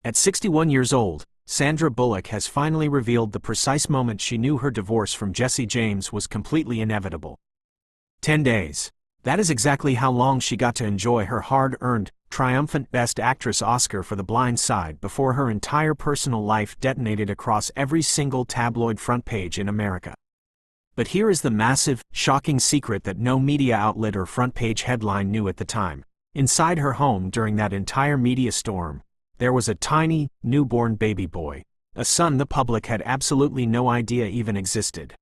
At 61 years old, Sandra Bullock has finally revealed the precise moment she knew her divorce from Jesse James was completely inevitable. 10 days. That is exactly how long she got to enjoy her hard-earned, triumphant Best Actress Oscar for The Blind Side before her entire personal life detonated across every single tabloid front page in America. But here is the massive, shocking secret that no media outlet or front-page headline knew at the time. Inside her home during that entire media storm, there was a tiny, newborn baby boy, a son the public had absolutely no idea even existed.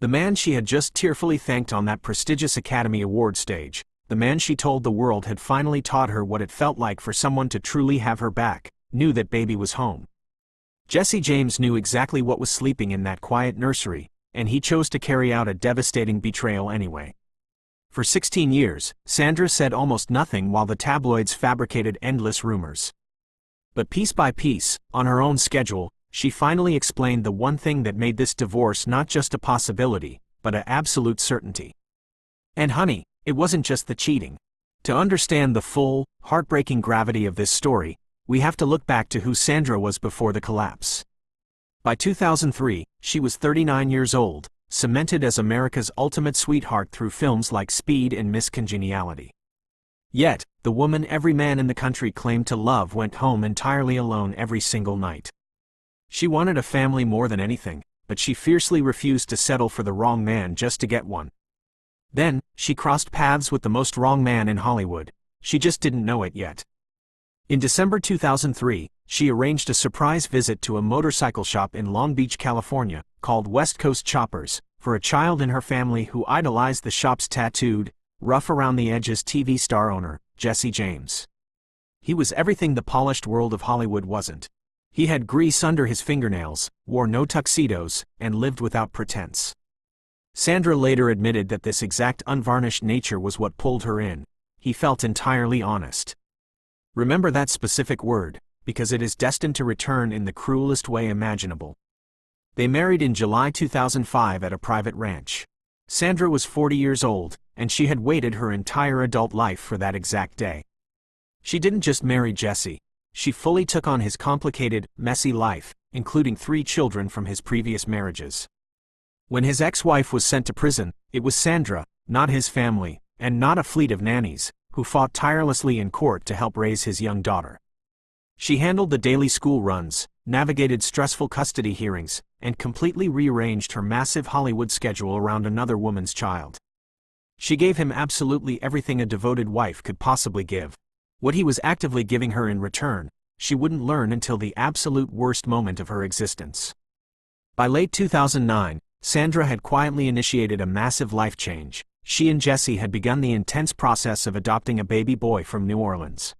The man she had just tearfully thanked on that prestigious Academy Award stage, the man she told the world had finally taught her what it felt like for someone to truly have her back, knew that baby was home. Jesse James knew exactly what was sleeping in that quiet nursery, and he chose to carry out a devastating betrayal anyway. For 16 years, Sandra said almost nothing while the tabloids fabricated endless rumors. But piece by piece, on her own schedule, she finally explained the one thing that made this divorce not just a possibility, but an absolute certainty. And honey, it wasn't just the cheating. To understand the full, heartbreaking gravity of this story, we have to look back to who Sandra was before the collapse. By 2003, she was 39 years old, cemented as America's ultimate sweetheart through films like Speed and Miss Congeniality. Yet, the woman every man in the country claimed to love went home entirely alone every single night. She wanted a family more than anything, but she fiercely refused to settle for the wrong man just to get one. Then, she crossed paths with the most wrong man in Hollywood. She just didn't know it yet. In December 2003, she arranged a surprise visit to a motorcycle shop in Long Beach, California, called West Coast Choppers, for a child in her family who idolized the shop's tattooed, rough-around-the-edges TV star owner, Jesse James. He was everything the polished world of Hollywood wasn't. He had grease under his fingernails, wore no tuxedos, and lived without pretense. Sandra later admitted that this exact unvarnished nature was what pulled her in. He felt entirely honest. Remember that specific word, because it is destined to return in the cruelest way imaginable. They married in July 2005 at a private ranch. Sandra was 40 years old, and she had waited her entire adult life for that exact day. She didn't just marry Jesse. She fully took on his complicated, messy life, including 3 children from his previous marriages. When his ex-wife was sent to prison, it was Sandra, not his family, and not a fleet of nannies, who fought tirelessly in court to help raise his young daughter. She handled the daily school runs, navigated stressful custody hearings, and completely rearranged her massive Hollywood schedule around another woman's child. She gave him absolutely everything a devoted wife could possibly give. What he was actively giving her in return, she wouldn't learn until the absolute worst moment of her existence. By late 2009, Sandra had quietly initiated a massive life change. She and Jesse had begun the intense process of adopting a baby boy from New Orleans.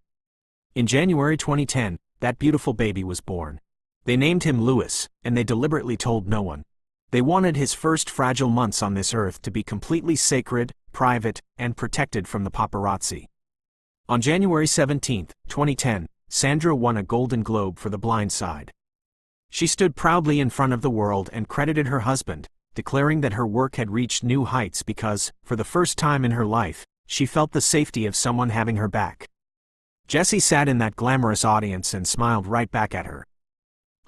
In January 2010, that beautiful baby was born. They named him Louis, and they deliberately told no one. They wanted his first fragile months on this earth to be completely sacred, private, and protected from the paparazzi. On January 17, 2010, Sandra won a Golden Globe for The Blind Side. She stood proudly in front of the world and credited her husband, declaring that her work had reached new heights because, for the first time in her life, she felt the safety of someone having her back. Jesse sat in that glamorous audience and smiled right back at her.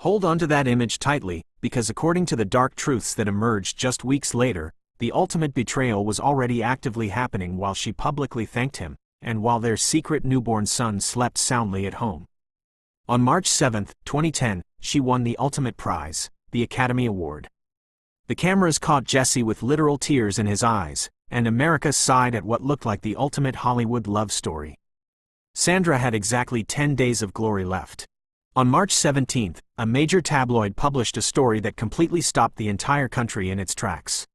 Hold on to that image tightly, because according to the dark truths that emerged just weeks later, the ultimate betrayal was already actively happening while she publicly thanked him, and while their secret newborn son slept soundly at home. On March 7, 2010, she won the ultimate prize, the Academy Award. The cameras caught Jesse with literal tears in his eyes, and America sighed at what looked like the ultimate Hollywood love story. Sandra had exactly 10 days of glory left. On March 17, a major tabloid published a story that completely stopped the entire country in its tracks.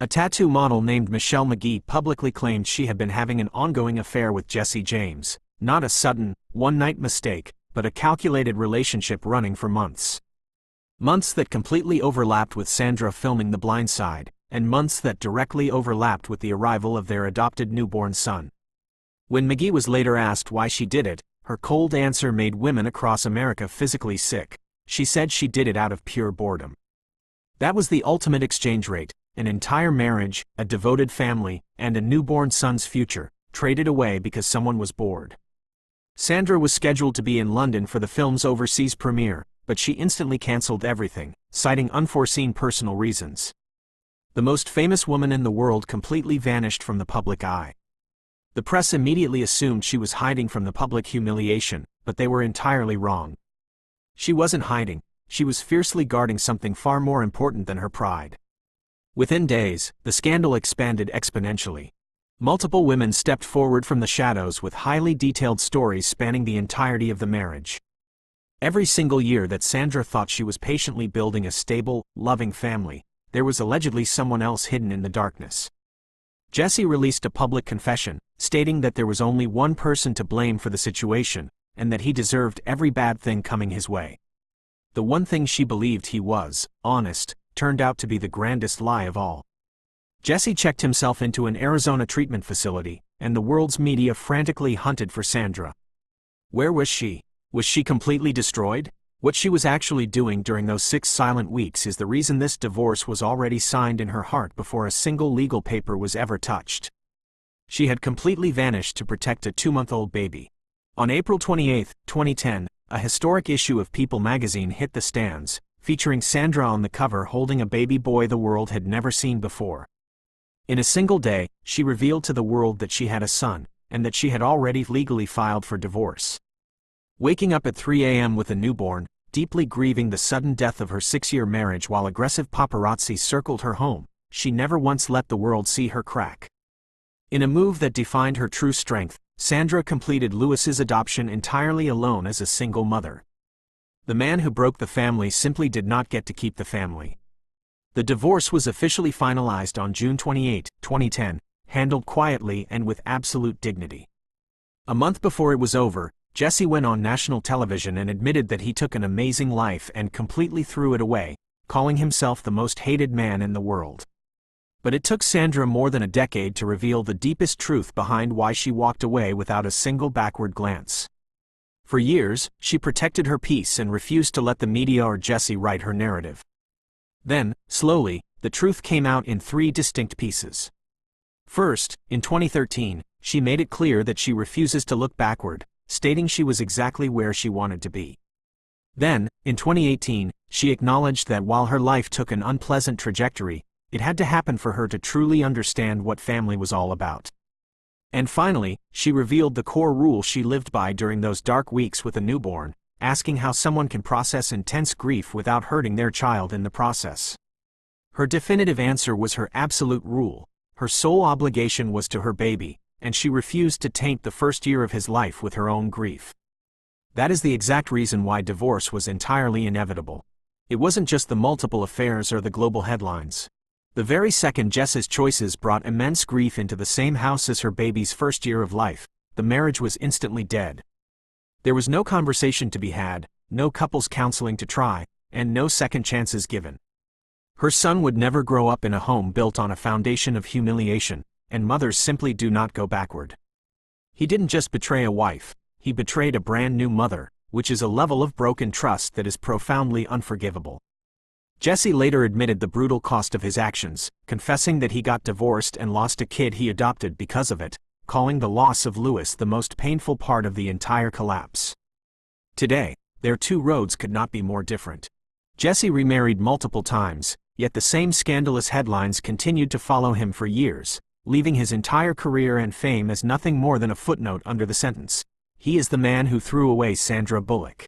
A tattoo model named Michelle McGee publicly claimed she had been having an ongoing affair with Jesse James, not a sudden, one-night mistake, but a calculated relationship running for months. Months that completely overlapped with Sandra filming The Blind Side, and months that directly overlapped with the arrival of their adopted newborn son. When McGee was later asked why she did it, her cold answer made women across America physically sick. She said she did it out of pure boredom. That was the ultimate exchange rate, an entire marriage, a devoted family, and a newborn son's future, traded away because someone was bored. Sandra was scheduled to be in London for the film's overseas premiere, but she instantly cancelled everything, citing unforeseen personal reasons. The most famous woman in the world completely vanished from the public eye. The press immediately assumed she was hiding from the public humiliation, but they were entirely wrong. She wasn't hiding, she was fiercely guarding something far more important than her pride. Within days, the scandal expanded exponentially. Multiple women stepped forward from the shadows with highly detailed stories spanning the entirety of the marriage. Every single year that Sandra thought she was patiently building a stable, loving family, there was allegedly someone else hidden in the darkness. Jesse released a public confession, stating that there was only one person to blame for the situation, and that he deserved every bad thing coming his way. The one thing she believed he was, honest, turned out to be the grandest lie of all. Jesse checked himself into an Arizona treatment facility, and the world's media frantically hunted for Sandra. Where was she? Was she completely destroyed? What she was actually doing during those 6 silent weeks is the reason this divorce was already signed in her heart before a single legal paper was ever touched. She had completely vanished to protect a 2-month-old baby. On April 28, 2010, a historic issue of People magazine hit the stands, featuring Sandra on the cover holding a baby boy the world had never seen before. In a single day, she revealed to the world that she had a son, and that she had already legally filed for divorce. Waking up at 3 a.m. with a newborn, deeply grieving the sudden death of her 6-year marriage while aggressive paparazzi circled her home, she never once let the world see her crack. In a move that defined her true strength, Sandra completed Lewis's adoption entirely alone as a single mother. The man who broke the family simply did not get to keep the family. The divorce was officially finalized on June 28, 2010, handled quietly and with absolute dignity. A month before it was over, Jesse went on national television and admitted that he took an amazing life and completely threw it away, calling himself the most hated man in the world. But it took Sandra more than a decade to reveal the deepest truth behind why she walked away without a single backward glance. For years, she protected her peace and refused to let the media or Jesse write her narrative. Then, slowly, the truth came out in 3 distinct pieces. First, in 2013, she made it clear that she refuses to look backward, stating she was exactly where she wanted to be. Then, in 2018, she acknowledged that while her life took an unpleasant trajectory, it had to happen for her to truly understand what family was all about. And finally, she revealed the core rule she lived by during those dark weeks with a newborn, asking how someone can process intense grief without hurting their child in the process. Her definitive answer was her absolute rule. Her sole obligation was to her baby, and she refused to taint the first year of his life with her own grief. That is the exact reason why divorce was entirely inevitable. It wasn't just the multiple affairs or the global headlines. The very second Jess's choices brought immense grief into the same house as her baby's first year of life, the marriage was instantly dead. There was no conversation to be had, no couples counseling to try, and no second chances given. Her son would never grow up in a home built on a foundation of humiliation, and mothers simply do not go backward. He didn't just betray a wife, he betrayed a brand new mother, which is a level of broken trust that is profoundly unforgivable. Jesse later admitted the brutal cost of his actions, confessing that he got divorced and lost a kid he adopted because of it, calling the loss of Lewis the most painful part of the entire collapse. Today, their 2 roads could not be more different. Jesse remarried multiple times, yet the same scandalous headlines continued to follow him for years, leaving his entire career and fame as nothing more than a footnote under the sentence. He is the man who threw away Sandra Bullock.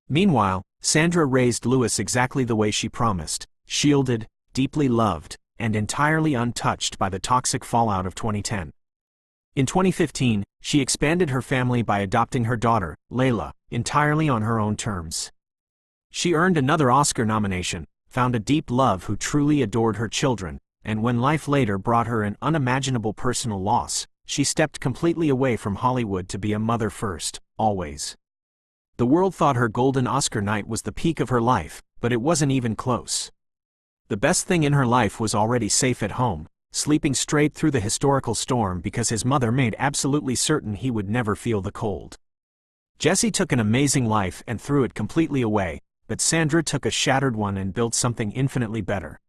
Meanwhile, Sandra raised Lewis exactly the way she promised, shielded, deeply loved, and entirely untouched by the toxic fallout of 2010. In 2015, she expanded her family by adopting her daughter, Layla, entirely on her own terms. She earned another Oscar nomination, found a deep love who truly adored her children, and when life later brought her an unimaginable personal loss, she stepped completely away from Hollywood to be a mother first, always. The world thought her golden Oscar night was the peak of her life, but it wasn't even close. The best thing in her life was already safe at home, sleeping straight through the historical storm because his mother made absolutely certain he would never feel the cold. Jesse took an amazing life and threw it completely away, but Sandra took a shattered one and built something infinitely better.